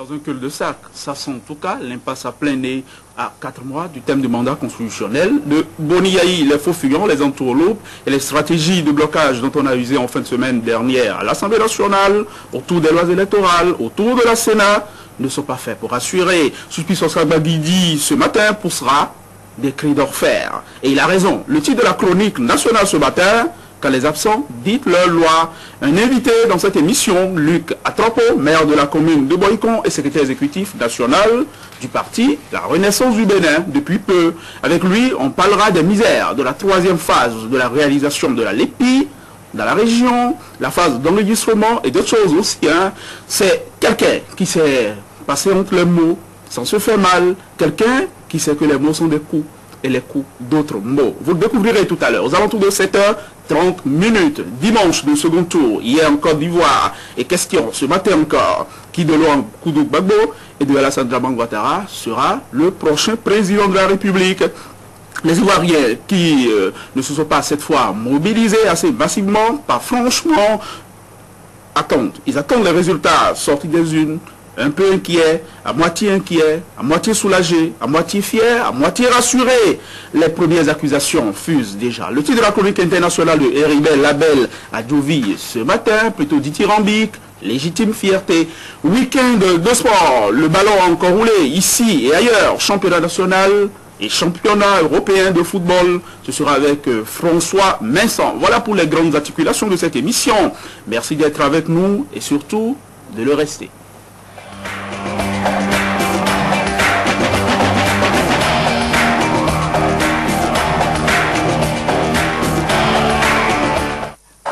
dans un cul-de-sac. Ça sent en tout cas l'impasse à plein nez à 4 mois du thème du mandat constitutionnel de Boni Yayi, les faux fuyants, les entourloupes et les stratégies de blocage dont on a usé en fin de semaine dernière à l'Assemblée nationale, autour des lois électorales, autour de la Sénat, ne sont pas faits pour assurer. Suspicions Bagidi ce matin poussera des cris d'orfèvre. Et il a raison. Le titre de la chronique nationale ce matin, quand les absents, dites leur loi. Un invité dans cette émission, Luc Atrapo, maire de la commune de Boycon et secrétaire exécutif national du parti La Renaissance du Bénin depuis peu. Avec lui, on parlera des misères de la 3e phase de la réalisation de la LEPI dans la région, la phase d'enregistrement et d'autres choses aussi. C'est quelqu'un qui s'est passé entre les mots sans se faire mal, quelqu'un qui sait que les mots sont des coups et les coups d'autres mots. Vous le découvrirez tout à l'heure, aux alentours de 7h30, dimanche de second tour, hier en Côte d'Ivoire, et question ce matin encore, qui de loin Koudou Gbagbo et de Alassane Dramane Ouattara sera le prochain président de la République. Les Ivoiriens qui ne se sont pas cette fois mobilisés assez massivement, pas franchement, attendent. Ils attendent les résultats sortis des urnes, un peu inquiets, à moitié soulagés, à moitié fiers, à moitié rassurés. Les premières accusations fusent déjà. Le titre de la chronique internationale de Heribel Label à Djouville ce matin, plutôt dithyrambique, légitime fierté. Week-end de sport, le ballon a encore roulé ici et ailleurs, championnat national et championnat européen de football. Ce sera avec François Vincent. Voilà pour les grandes articulations de cette émission. Merci d'être avec nous et surtout de le rester.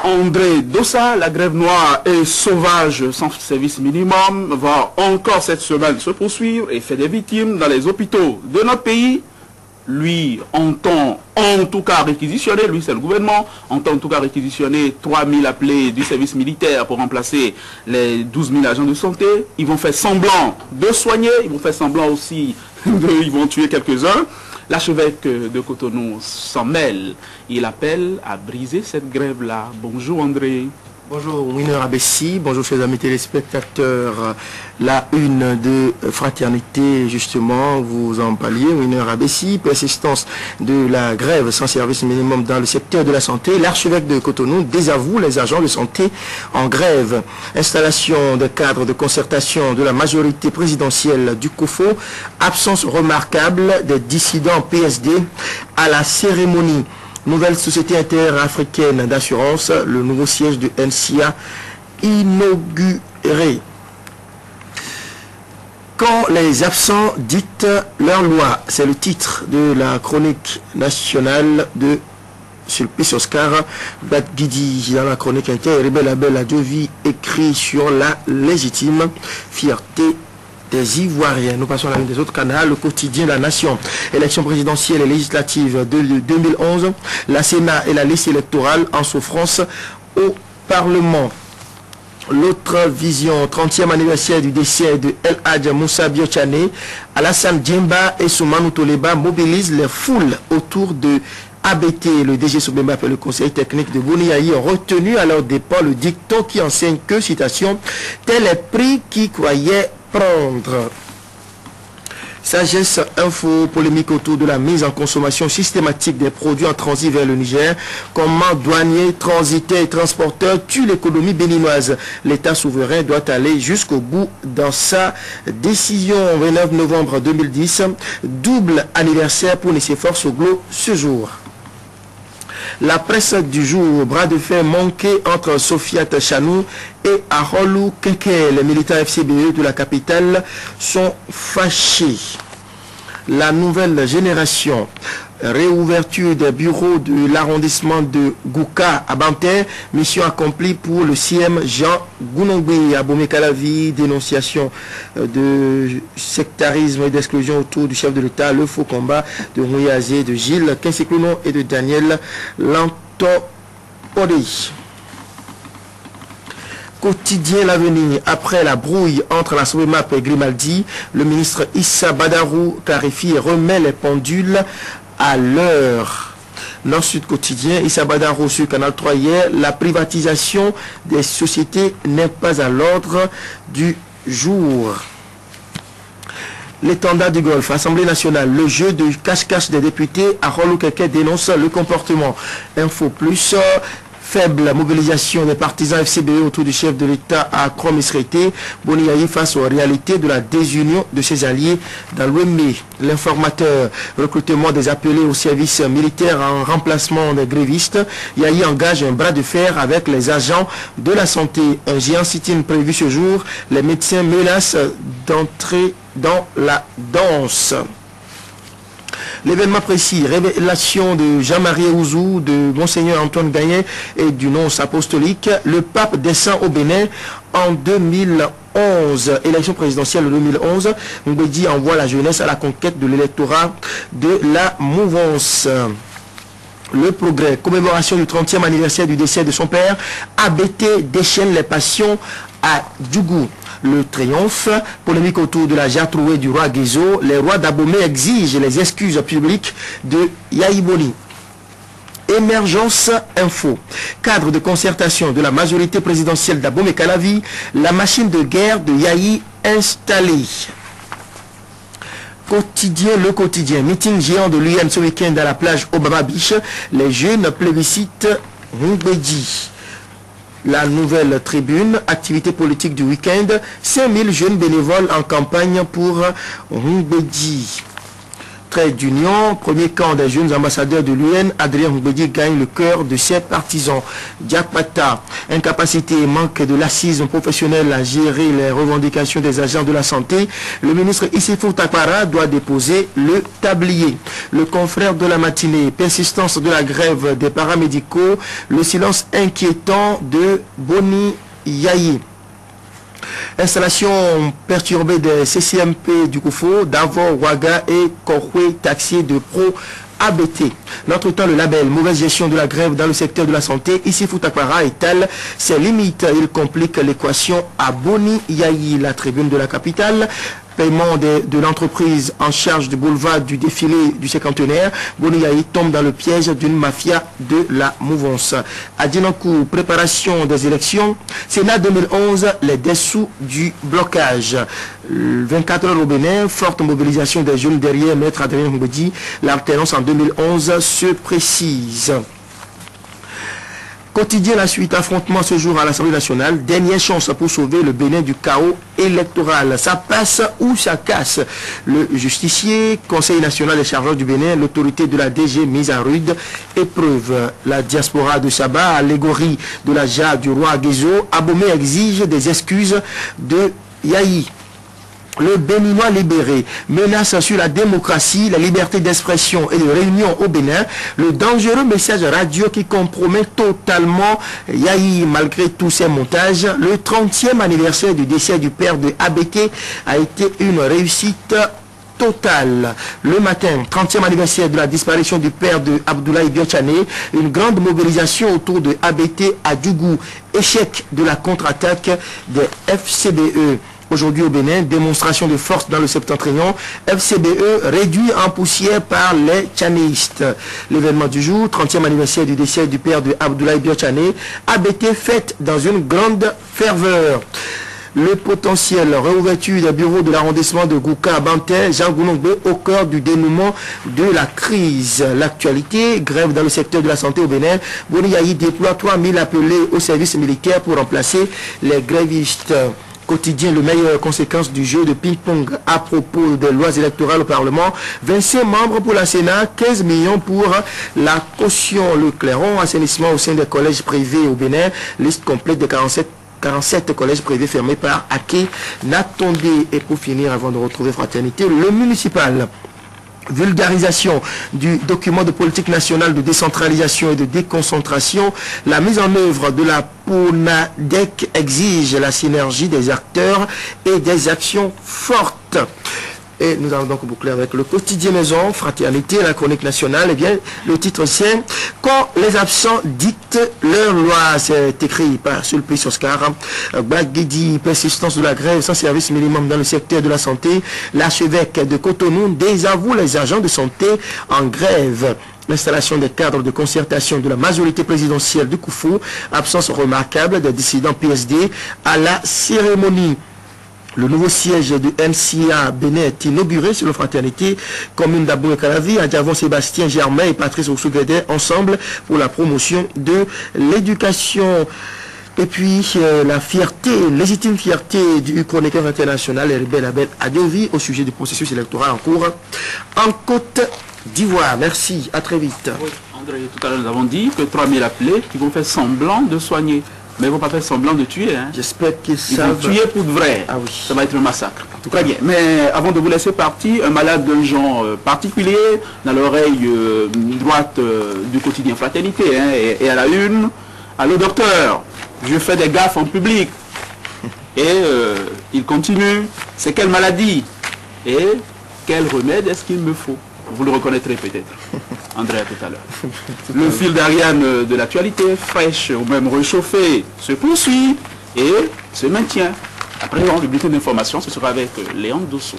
André Dossa, la grève noire et sauvage sans service minimum va encore cette semaine se poursuivre et fait des victimes dans les hôpitaux de notre pays. Lui entend en tout cas réquisitionner, lui c'est le gouvernement, entend en tout cas réquisitionner 3000 appelés du service militaire pour remplacer les 12 000 agents de santé. Ils vont faire semblant de soigner, ils vont faire semblant aussi ils vont tuer quelques-uns. L'archevêque de Cotonou s'en mêle. Il appelle à briser cette grève-là. Bonjour André. Bonjour Winner Abessi, bonjour chers amis téléspectateurs. La une de Fraternité, justement, vous en parliez, Winner Abessi, persistance de la grève sans service minimum dans le secteur de la santé. L'archevêque de Cotonou désavoue les agents de santé en grève. Installation de cadres de concertation de la majorité présidentielle du COFO. Absence remarquable des dissidents PSD à la cérémonie. Nouvelle société interafricaine d'assurance, le nouveau siège de NCA inauguré. Quand les absents dictent leur loi, c'est le titre de la chronique nationale de Sulpice Oscar Badguidi. Dans la chronique inter, Rebel Abel Adjovi écrit sur la légitime fierté des Ivoiriens. Nous passons à l'un des autres canaux, le quotidien de la nation. Élection présidentielle et législative de 2011, la Sénat et la liste électorale en souffrance au Parlement. L'autre vision, 30e anniversaire du décès de El Hadj Moussa Biochane, Alassane Djemba et Soumanou Toleba mobilisent les foules autour de ABT. Le DG Soubemba et le conseil technique de Boni Yayi ont retenu à leur départ le dicton qui enseigne que, citation, tel est prix qui croyait prendre. Sagesse info, polémique autour de la mise en consommation systématique des produits en transit vers le Niger. Comment douaniers, transitaires et transporteurs tuent l'économie béninoise. L'État souverain doit aller jusqu'au bout dans sa décision. 29 novembre 2010, double anniversaire pour Nicéphore Soglo ce jour. La presse du jour, bras de fer manqué entre Sofiat Chanou et Arolou Keke. Les militaires FCBE de la capitale sont fâchés. La nouvelle génération, réouverture des bureaux de l'arrondissement de Gouka à Banter, mission accomplie pour le CM Jean Gounongbe à Bomé-Calavi, dénonciation de sectarisme et d'exclusion autour du chef de l'État, le faux combat de Mouyazé, de Gilles Kinseklounon et de Daniel Lantopodi. Quotidien L'Avenir, après la brouille entre la Soumemap et Grimaldi, le ministre Issa Badarou clarifie et remet les pendules à l'heure. Nord-Sud Quotidien, Issa Badarou sur Canal 3 hier, la privatisation des sociétés n'est pas à l'ordre du jour. L'étendard du Golfe, Assemblée nationale, le jeu de cache-cache des députés, Arolo Keke dénonce le comportement. Info plus, faible mobilisation des partisans FCBE autour du chef de l'État à Kromisrété, Boniaï face aux réalités de la désunion de ses alliés dans l'OME. L'informateur, recrutement des appelés au service militaire en remplacement des grévistes, Yahi engage un bras de fer avec les agents de la santé. Un géant sit-in prévu ce jour, les médecins menacent d'entrer dans la danse. L'événement précis, révélation de Jean-Marie Ouzou, de Monseigneur Antoine Gagné et du nonce apostolique. Le pape descend au Bénin en 2011, élection présidentielle de 2011. Mbedi envoie la jeunesse à la conquête de l'électorat de la mouvance. Le progrès, commémoration du 30e anniversaire du décès de son père. ABT déchaîne les passions à Djougou. Le triomphe, polémique autour de la jarre-trouée du roi Guézo. Les rois d'Abomey exigent les excuses publiques de Yahi Boni. Émergence Info, cadre de concertation de la majorité présidentielle d'Abomey-Calavi, la machine de guerre de Yahi installée. Quotidien, le quotidien, meeting géant de l'UN ce week-end à la plage Obama Beach, les jeunes plébiscitent Mbedi. La nouvelle tribune, activité politique du week-end, 5000 jeunes bénévoles en campagne pour Mbedi. Trait d'union, premier camp des jeunes ambassadeurs de l'UN, Adrien Mbedi gagne le cœur de ses partisans. Diakpata, incapacité et manque de l'assise professionnelle à gérer les revendications des agents de la santé, le ministre Issifou Takpara doit déposer le tablier. Le confrère de la matinée, persistance de la grève des paramédicaux, le silence inquiétant de Boni Yahi. Installation perturbée des CCMP du Koufo, Davor, Ouaga et Korwe, taxi de Pro ABT. L'entretemps, le label mauvaise gestion de la grève dans le secteur de la santé, ici Foutakpara étale ses limites. Il complique l'équation à Boni Yahi, la tribune de la capitale. Paiement de l'entreprise en charge du boulevard du défilé du cinquantenaire, Boni Yahi tombe dans le piège d'une mafia de la mouvance. À Dinakou, préparation des élections, Sénat 2011, les dessous du blocage. 24 heures au Bénin, forte mobilisation des jeunes derrière Maître Adrien Mbedi. L'alternance en 2011 se précise. Quotidien, la suite, affrontement ce jour à l'Assemblée nationale. Dernière chance pour sauver le Bénin du chaos électoral. Ça passe ou ça casse. Le justicier, Conseil national des chargeurs du Bénin, l'autorité de la DG mise à rude épreuve. La diaspora de Saba, allégorie de la jarre du roi Guézo. Abomey exige des excuses de Yahi. Le Béninois libéré, menace sur la démocratie, la liberté d'expression et de réunion au Bénin, le dangereux message radio qui compromet totalement Yahi malgré tous ces montages. Le 30e anniversaire du décès du père de ABT a été une réussite totale. Le matin, 30e anniversaire de la disparition du père de Abdoulaye Biochane, une grande mobilisation autour de ABT à Djougou, échec de la contre-attaque des FCBE. Aujourd'hui au Bénin, démonstration de force dans le septentrion, FCBE réduit en poussière par les tchanéistes. L'événement du jour, 30e anniversaire du décès du père de Abdoulaye Biochane, ABT fête dans une grande ferveur. Le potentiel réouverture des bureaux de l'arrondissement de Gouka à Bantais, Jean Gounongbe au cœur du dénouement de la crise. L'actualité, grève dans le secteur de la santé au Bénin. Boni Yahi déploie 3000 appelés au service militaire pour remplacer les grévistes. Quotidien, le meilleur conséquence du jeu de ping-pong à propos des lois électorales au Parlement. 25 membres pour la Sénat, 15 millions pour la caution. Le clairon, assainissement au sein des collèges privés au Bénin. Liste complète de 47 collèges privés fermés par Ake Natondé. Et pour finir, avant de retrouver Fraternité, le municipal. Vulgarisation du document de politique nationale de décentralisation et de déconcentration. La mise en œuvre de la PONADEC exige la synergie des acteurs et des actions fortes. Et nous allons donc boucler avec le quotidien maison, Fraternité, la chronique nationale. Eh bien, le titre c'est « Quand les absents dictent leur loi », c'est écrit par Sulpice Oscar. Bagidi, persistance de la grève sans service minimum dans le secteur de la santé. L'archevêque de Cotonou désavoue les agents de santé en grève. L'installation des cadres de concertation de la majorité présidentielle du Koufou. Absence remarquable des dissidents PSD à la cérémonie. Le nouveau siège du NCA Bénin est inauguré sur la fraternité commune d'Abou et Calavi. À Diavon, Sébastien Germain et Patrice Ousouguedé ensemble pour la promotion de l'éducation. Et puis, la fierté, légitime fierté du chroniqueur international Herbert Abel Adiovi au sujet du processus électoral en cours en Côte d'Ivoire. Merci, à très vite. Oui, André, tout à l'heure nous avons dit que 3000 appelés qui vont faire semblant de soigner. Mais ils ne vont pas faire semblant de tuer. Hein. J'espère qu'ils savent. Ils vont tuer pour de vrai. Ah oui. Ça va être un massacre. Très bien. Mais avant de vous laisser partir, un malade d'un genre particulier, dans l'oreille droite du quotidien Fraternité, hein, et à la une. Allô docteur, je fais des gaffes en public. Et il continue. C'est quelle maladie? Et quel remède est-ce qu'il me faut? Vous le reconnaîtrez peut-être. André, tout à l'heure. Le fil d'Ariane de l'actualité, fraîche ou même réchauffée, se poursuit et se maintient. Après le bulletin d'information, ce sera avec Léon Dosso.